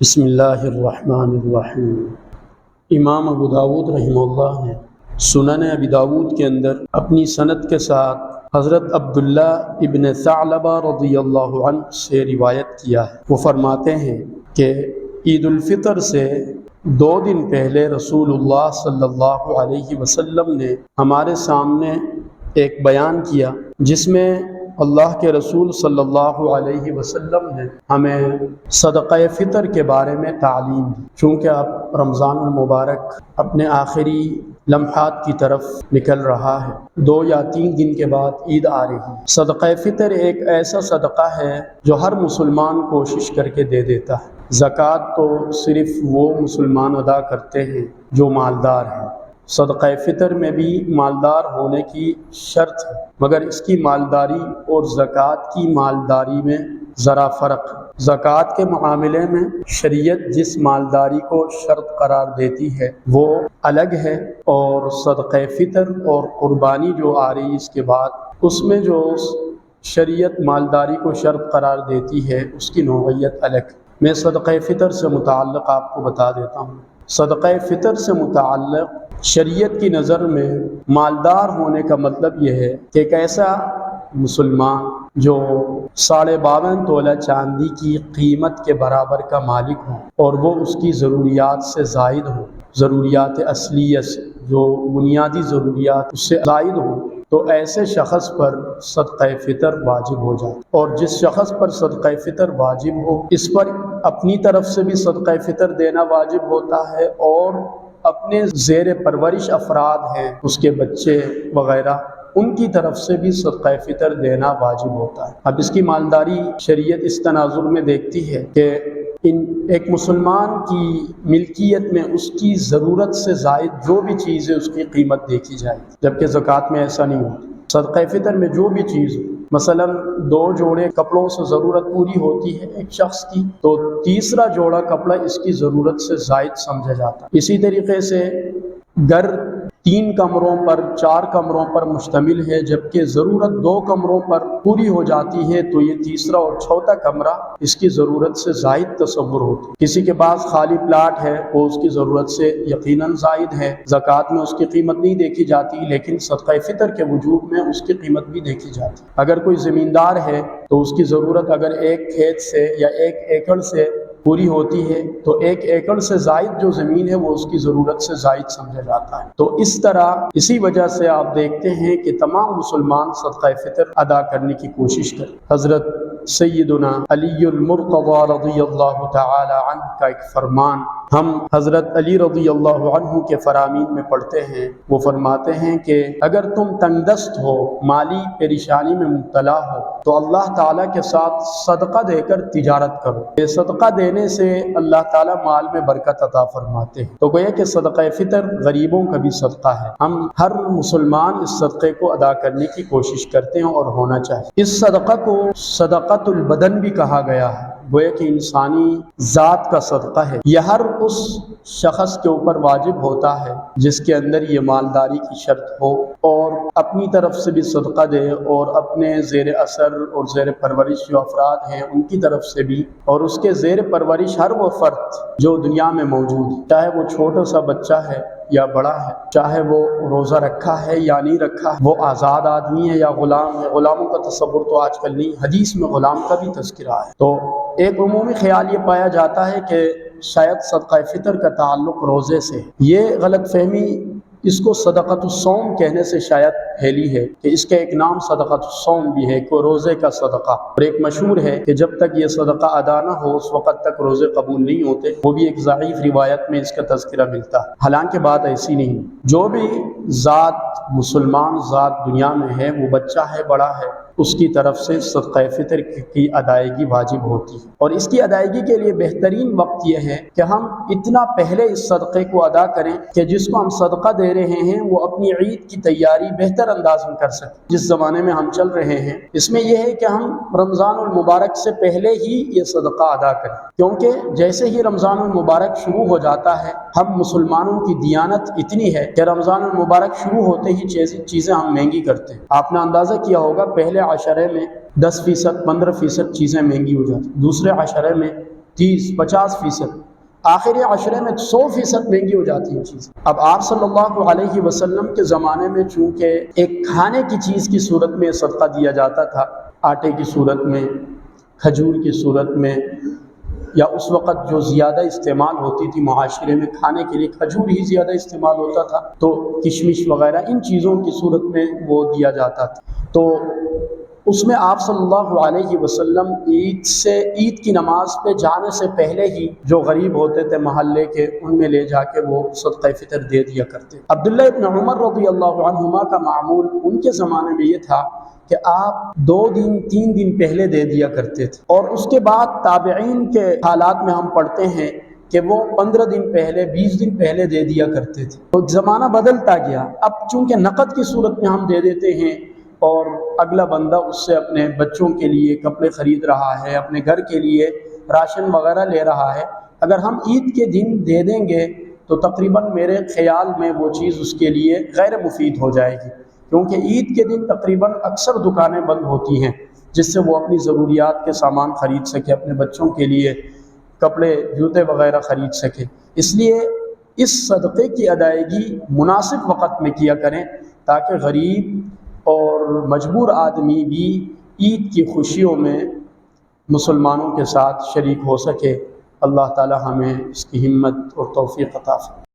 بسم اللہ الرحمن الرحیم۔ امام ابو داود رحمہ اللہ نے سنن ابی داود کے اندر اپنی سند کے ساتھ حضرت عبداللہ ابن ثعلبہ رضی اللہ عنہ سے روایت کیا ہے۔ وہ فرماتے ہیں کہ عید الفطر سے 2 دن پہلے رسول اللہ صلی اللہ علیہ وسلم نے ہمارے سامنے ایک بیان کیا جس میں اللہ کے رسول صلی اللہ علیہ وسلم نے ہمیں صدقہ فطر کے بارے میں تعلیم دی۔ چونکہ اب رمضان المبارک اپنے آخری لمحات کی طرف نکل رہا ہے، 2 یا 3 دن کے بعد عید آ رہی ہے۔ صدقہ فطر ایک ایسا صدقہ ہے جو ہر مسلمان کوشش کر کے دے دیتا ہے۔ زکوٰۃ تو صرف وہ مسلمان ادا کرتے ہیں جو مالدار ہیں۔ صدقہ فطر میں بھی مالدار ہونے کی شرط ہے، مگر اس کی مالداری اور زکوٰۃ کی مالداری میں ذرا فرق ہے۔ زکوٰۃ کے معاملے میں شریعت جس مالداری کو شرط قرار دیتی ہے وہ الگ ہے، اور صدقہ فطر اور قربانی جو آ رہی اس کے بعد، اس میں جو شریعت مالداری کو شرط قرار دیتی ہے اس کی نوعیت الگ ہے۔ میں صدقہ فطر سے متعلق آپ کو بتا دیتا ہوں۔ صدقہ فطر سے متعلق شریعت کی نظر میں مالدار ہونے کا مطلب یہ ہے کہ ایک ایسا مسلمان جو 52.5 تولہ چاندی کی قیمت کے برابر کا مالک ہو اور وہ اس کی ضروریات سے زائد ہو، ضروریات اصلیہ سے، جو بنیادی ضروریات اس سے زائد ہو، تو ایسے شخص پر صدقہ فطر واجب ہو جائے۔ اور جس شخص پر صدقہ فطر واجب ہو اس پر اپنی طرف سے بھی صدقہ فطر دینا واجب ہوتا ہے، اور اپنے زیر پرورش افراد ہیں، اس کے بچے وغیرہ، ان کی طرف سے بھی صدقہ فطر دینا واجب ہوتا ہے۔ اب اس کی مالداری شریعت اس تناظر میں دیکھتی ہے کہ ایک مسلمان کی ملکیت میں اس کی ضرورت سے زائد جو بھی چیز ہے اس کی قیمت دیکھی جائے، جبکہ زکوٰۃ میں ایسا نہیں ہوتا۔ صدقہ فطر میں جو بھی چیز ہو، مثلا 2 جوڑے کپڑوں سے ضرورت پوری ہوتی ہے ایک شخص کی، تو تیسرا جوڑا کپڑا اس کی ضرورت سے زائد سمجھا جاتا ہے۔ اسی طریقے سے گھر 3 کمروں پر 4 کمروں پر مشتمل ہے، جبکہ ضرورت 2 کمروں پر پوری ہو جاتی ہے، تو یہ تیسرا اور چوتھا کمرہ اس کی ضرورت سے زائد تصور ہوتی ہے۔ کسی کے پاس خالی پلاٹ ہے، وہ اس کی ضرورت سے یقیناً زائد ہے، زکوٰۃ میں اس کی قیمت نہیں دیکھی جاتی، لیکن صدقہ فطر کے وجوب میں اس کی قیمت بھی دیکھی جاتی ہے۔ اگر کوئی زمیندار ہے تو اس کی ضرورت اگر ایک کھیت سے یا 1 ایکڑ سے پوری ہوتی ہے، تو 1 ایکڑ سے زائد جو زمین ہے وہ اس کی ضرورت سے زائد سمجھا جاتا ہے۔ تو اس طرح اسی وجہ سے آپ دیکھتے ہیں کہ تمام مسلمان صدقہ فطر ادا کرنے کی کوشش کریں۔ حضرت سیدنا علی المرتضی رضی اللہ تعالی عنہ کا ایک فرمان ہم حضرت علی رضی اللہ عنہ کے فرامین میں پڑھتے ہیں۔ وہ فرماتے ہیں کہ اگر تم تنگ دست ہو، مالی پریشانی میں مبتلا ہو، تو اللہ تعالیٰ کے ساتھ صدقہ دے کر تجارت کرو۔ یہ صدقہ دینے سے اللہ تعالیٰ مال میں برکت عطا فرماتے ہیں۔ تو گویا کہ صدقہ فطر غریبوں کا بھی صدقہ ہے۔ ہم ہر مسلمان اس صدقے کو ادا کرنے کی کوشش کرتے ہیں اور ہونا چاہیے۔ اس صدقہ کو صدقۃ البدن بھی کہا گیا ہے، گویا کہ انسانی ذات کا صدقہ ہے۔ یہ ہر اس شخص کے اوپر واجب ہوتا ہے جس کے اندر یہ مالداری کی شرط ہو، اور اپنی طرف سے بھی صدقہ دے، اور اپنے زیر اثر اور زیر پرورش جو افراد ہیں ان کی طرف سے بھی، اور اس کے زیر پرورش ہر وہ فرد جو دنیا میں موجود ہے، چاہے وہ چھوٹا سا بچہ ہے یا بڑا ہے، چاہے وہ روزہ رکھا ہے یا نہیں رکھا ہے، وہ آزاد آدمی ہے یا غلام ہے۔ غلاموں کا تصور تو آج کل نہیں، حدیث میں غلام کا بھی تذکرہ ہے۔ تو ایک عمومی خیال یہ پایا جاتا ہے کہ شاید صدقہ فطر کا تعلق روزے سے، یہ غلط فہمی اس کو صدقۃ الصوم کہنے سے شاید پھیلی ہے کہ اس کا ایک نام صدقۃ الصوم بھی ہے، کہ روزے کا صدقہ۔ اور ایک مشہور ہے کہ جب تک یہ صدقہ ادا نہ ہو اس وقت تک روزے قبول نہیں ہوتے، وہ بھی ایک ضعیف روایت میں اس کا تذکرہ ملتا ہے، حالانکہ بات ایسی نہیں۔ جو بھی ذات مسلمان ذات دنیا میں ہے، وہ بچہ ہے بڑا ہے، اس کی طرف سے صدقہ فطر کی ادائیگی واجب ہوتی ہے۔ اور اس کی ادائیگی کے لیے بہترین وقت یہ ہے کہ ہم اتنا پہلے اس صدقے کو ادا کریں کہ جس کو ہم صدقہ دے رہے ہیں وہ اپنی عید کی تیاری بہتر انداز میں کر سکیں۔ جس زمانے میں ہم چل رہے ہیں اس میں یہ ہے کہ ہم رمضان المبارک سے پہلے ہی یہ صدقہ ادا کریں، کیونکہ جیسے ہی رمضان المبارک شروع ہو جاتا ہے، ہم مسلمانوں کی دیانت اتنی ہے کہ رمضان المبارک شروع ہوتے ہی چیزیں ہم مہنگی کرتے ہیں۔ آپ نے اندازہ کیا ہوگا پہلے عشرے میں 10%، 15% چیزیں مہنگی ہو جاتی، دوسرے عشرے میں 30-50%، آخری عشرے میں 100% مہنگی ہو جاتی ہیں چیز۔ اب آپ صلی اللہ علیہ وسلم کے زمانے میں چونکہ ایک کھانے کی چیز کی صورت میں صدقہ دیا جاتا تھا، آٹے کی صورت میں، کھجور کی صورت میں، یا اس وقت جو زیادہ استعمال ہوتی تھی معاشرے میں کھانے کے لیے کھجور ہی زیادہ استعمال ہوتا تھا، تو کشمش وغیرہ ان چیزوں کی صورت میں وہ دیا جاتا تھا۔ تو اس میں آپ صلی اللہ علیہ وسلم عید کی نماز پہ جانے سے پہلے ہی جو غریب ہوتے تھے محلے کے، ان میں لے جا کے وہ صدقہ فطر دے دیا کرتے۔ عبداللہ ابن عمر رضی اللہ عنہما کا معمول ان کے زمانے میں یہ تھا کہ آپ 2 دن 3 دن پہلے دے دیا کرتے تھے، اور اس کے بعد تابعین کے حالات میں ہم پڑھتے ہیں کہ وہ 15 دن پہلے 20 دن پہلے دے دیا کرتے تھے۔ تو زمانہ بدلتا گیا، اب چونکہ نقد کی صورت میں ہم دے دیتے ہیں اور اگلا بندہ اس سے اپنے بچوں کے لیے کپڑے خرید رہا ہے، اپنے گھر کے لیے راشن وغیرہ لے رہا ہے، اگر ہم عید کے دن دے دیں گے تو تقریباً میرے خیال میں وہ چیز اس کے لیے غیر مفید ہو جائے گی، کیونکہ عید کے دن تقریباً اکثر دکانیں بند ہوتی ہیں جس سے وہ اپنی ضروریات کے سامان خرید سکے، اپنے بچوں کے لیے کپڑے جوتے وغیرہ خرید سکے۔ اس لیے اس صدقے کی ادائیگی مناسب وقت میں کیا کریں تاکہ غریب اور مجبور آدمی بھی عید کی خوشیوں میں مسلمانوں کے ساتھ شریک ہو سکے۔ اللہ تعالی ہمیں اس کی ہمت اور توفیق عطا فرمائے۔